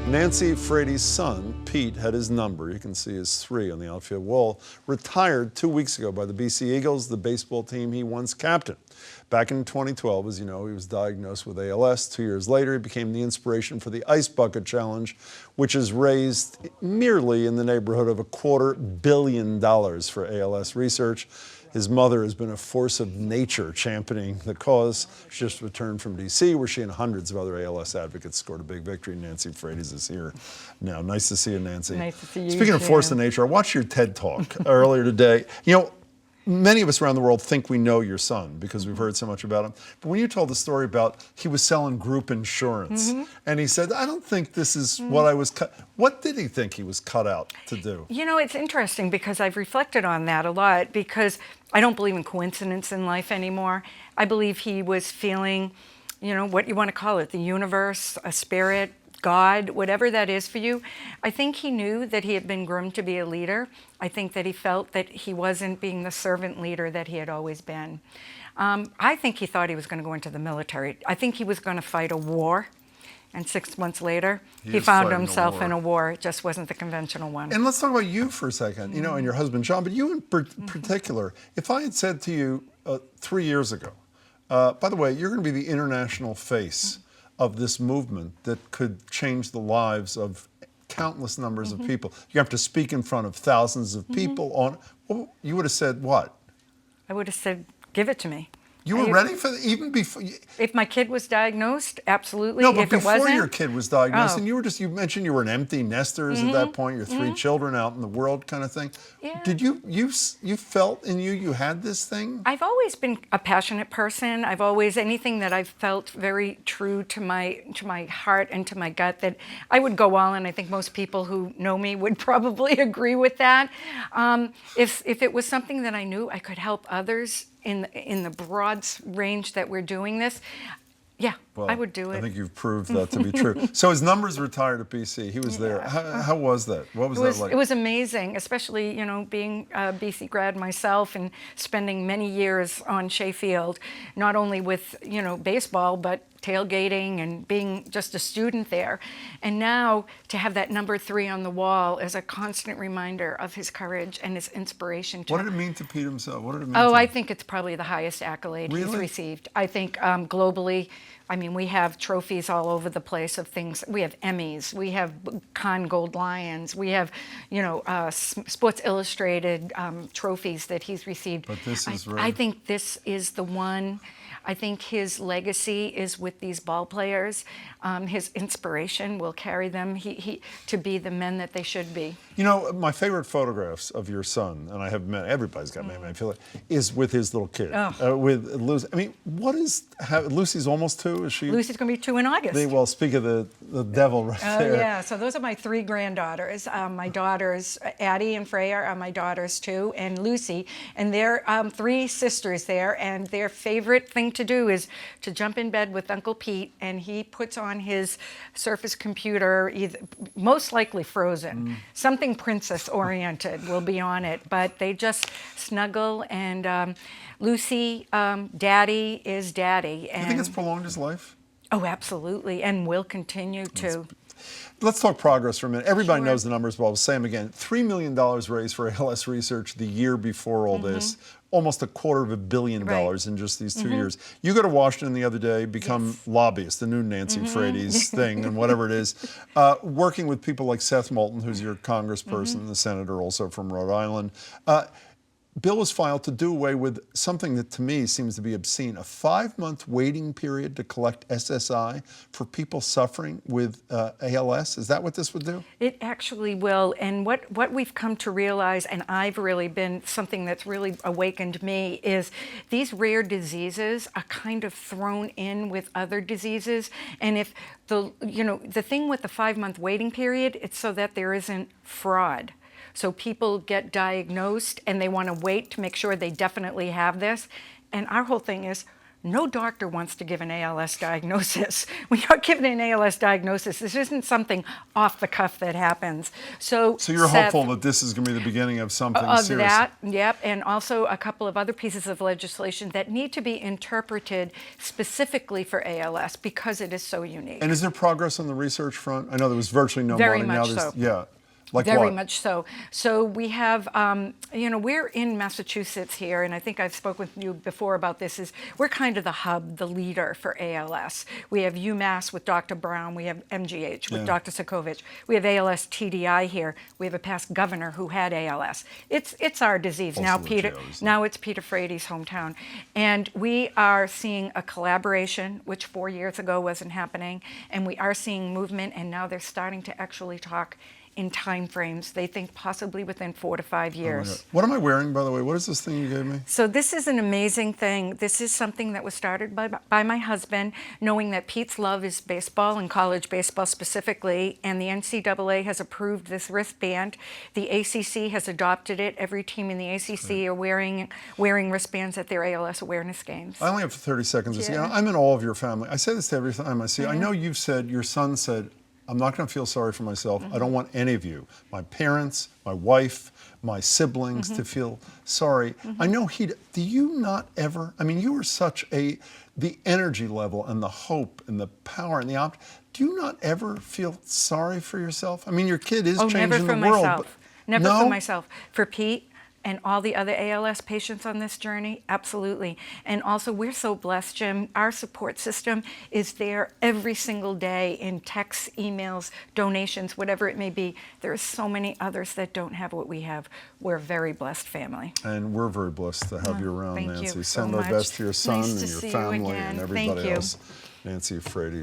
Nancy Frates' son, Pete, had his number. You can see his 3 on the outfield wall. Retired 2 weeks ago by the BC Eagles, the baseball team he once captained. Back in 2012, as you know, he was diagnosed with ALS. 2 years later, he became the inspiration for the Ice Bucket Challenge, which has raised merely in the neighborhood of $250 million for ALS research. His mother has been a force of nature championing the cause. She just returned from D.C., where she and hundreds of other ALS advocates scored a big victory. Nancy Frates is here now. Nice to see you, Nancy. Nice to see you, Speaking of force of nature, I watched your TED Talk earlier today. You know, many of us around the world think we know your son because we've heard so much about him. But when you told the story about he was selling group insurance, and he said, I don't think this is what I was cut. What did he think he was cut out to do? You know, it's interesting because I've reflected on that a lot because I don't believe in coincidence in life anymore. I believe he was feeling, you know, what you want to call it, the universe, a spirit, God, whatever that is for you. I think he knew that he had been groomed to be a leader. I think that he felt that he wasn't being the servant leader that he had always been. I think he thought he was going to go into the military. I think he was going to fight a war. And 6 months later, he found himself in a war. It just wasn't the conventional one. And let's talk about you for a second, you know, and your husband, John, but you in particular. If I had said to you 3 years ago, by the way, you're going to be the international face of this movement that could change the lives of countless numbers of people. You have to speak in front of thousands of people on, well, you would have said what? I would have said, give it to me. You were ready for even before? If my kid was diagnosed, absolutely. No, but if before it wasn't, your kid was diagnosed, and you mentioned you were an empty nesters at that point, your 3 children out in the world kind of thing. Yeah. Did you felt in you had this thing? I've always been a passionate person. I've always, anything that I've felt very true to my heart and to my gut, that I would go all in. I think most people who know me would probably agree with that. If it was something that I knew I could help others in the broad range that we're doing this, yeah, well, I would do it. I think you've proved that to be true. So his numbers retired at BC. He was there. How was that? What was that like? It was amazing, especially, you know, being a BC grad myself and spending many years on Shea Field, not only with, you know, baseball, but tailgating and being just a student there. And now to have that number 3 on the wall is a constant reminder of his courage and his inspiration. What did it mean to Pete himself? What did it mean Oh, to I think it's probably the highest accolade he's received. I think globally, I mean, we have trophies all over the place of things. We have Emmys, we have Cannes Gold Lions, we have, you know, Sports Illustrated trophies that he's received. But this is I think this is the one. I think his legacy is with these ball players. His inspiration will carry them to be the men that they should be. You know, my favorite photographs of your son, and I have met, everybody's got many, I feel like, is with his little kid, with Lucy. I mean, Lucy's almost 2, is she? Lucy's going to be 2 in August. Well, speak of the devil right there. Yeah, so those are my 3 granddaughters. My daughters, Addie and Freya, are my daughters too, and Lucy. And they're 3 sisters there, and their favorite thing to do is to jump in bed with Uncle Pete, and he puts on his Surface computer, most likely Frozen. Something princess-oriented will be on it, but they just snuggle, and Lucy, Daddy is Daddy. And you think it's prolonged his life? Oh, absolutely, and will continue to. Let's talk progress for a minute. Everybody knows the numbers, but I'll say them again. $3 million raised for ALS research the year before all this. Almost $250 million in just these 2 years. You go to Washington the other day, become lobbyist, the new Nancy Frates thing, and whatever it is, working with people like Seth Moulton, who's your congressperson, the senator also from Rhode Island. Bill was filed to do away with something that to me seems to be obscene, a 5-month waiting period to collect SSI for people suffering with ALS. Is that what this would do? It actually will. And what we've come to realize, and I've really been, something that's really awakened me, is these rare diseases are kind of thrown in with other diseases. And if the thing with the 5-month waiting period, it's so that there isn't fraud. So people get diagnosed and they want to wait to make sure they definitely have this. And our whole thing is, no doctor wants to give an ALS diagnosis. When you're given an ALS diagnosis, this isn't something off the cuff that happens. So you're Seth, hopeful that this is going to be the beginning of something of serious. that, yep, and also a couple of other pieces of legislation that need to be interpreted specifically for ALS because it is so unique. And is there progress on the research front? I know there was virtually no Very money. much Now there's, so. yeah. Like Very what? much so. So we have, we're in Massachusetts here, and I think I've spoken with you before about this, is we're kind of the hub, the leader for ALS. We have UMass with Dr. Brown. We have MGH with Dr. Sokovich. We have ALS TDI here. We have a past governor who had ALS. It's our disease. Also Now it's Peter Frates' hometown. And we are seeing a collaboration, which 4 years ago wasn't happening, and we are seeing movement, and now they're starting to actually talk in time frames. They think possibly within 4 to 5 years. What am I wearing, by the way? What is this thing you gave me? So this is an amazing thing. This is something that was started by my husband, knowing that Pete's love is baseball and college baseball specifically, and the NCAA has approved this wristband. The ACC has adopted it. Every team in the ACC are wearing wristbands at their ALS awareness games. I only have 30 seconds to say, I'm in awe of your family. I say this to every time I see you. I know you've said, your son said, I'm not going to feel sorry for myself. I don't want any of you, my parents, my wife, my siblings, to feel sorry. I know do you not ever, I mean, you are such the energy level and the hope and the power and do you not ever feel sorry for yourself? I mean, your kid is changing the world. Myself. Never no? for myself. For Pete and all the other ALS patients on this journey, absolutely. And also, we're so blessed, Jim. Our support system is there every single day in texts, emails, donations, whatever it may be. There are so many others that don't have what we have. We're a very blessed family. And we're very blessed to have you around, thank Nancy. you Send so our much. best to your son Nice and to your see you family again. and Thank everybody you. else. Nancy Frates.